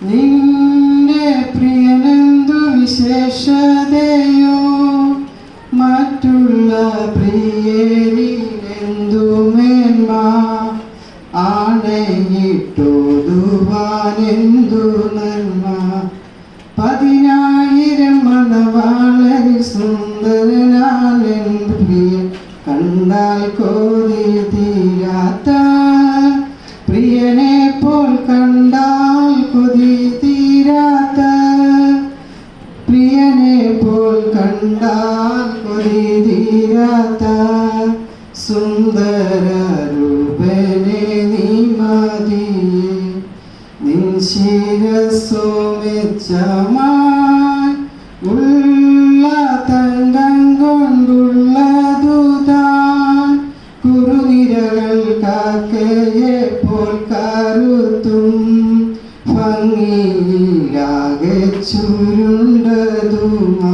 നിന്റെ പ്രിയനെന്തു വിശേഷതയോ മറ്റുള്ള പ്രിയരിലെന്തു മേന്മ ആണയിട്ടോതുവാനെന്തു നന്മ 10,000 മണവാളരിൽ സുന്ദരനാണെന്തു പ്രിയൻ കണ്ടാൽ കോതി തീരാത്ത പ്രിയനെ പോൽ കണ്ടാൽ കൊതി തീരാത്ത പ്രിയനെ പോൽ കണ്ടാൽ കൊതി തീരാത്ത സുന്ദര രൂപനെ നീ മതിയെ നിൻ ശിരസ്സുമെച്ചമായി ഉള്ള തങ്കം കൊണ്ടുള്ളതു താൻ കുറുനിരകൾ കാക്കയെ പോൽ കരുത്തും ഭംഗിയിലാകെ ചുരുണ്ടതുമാ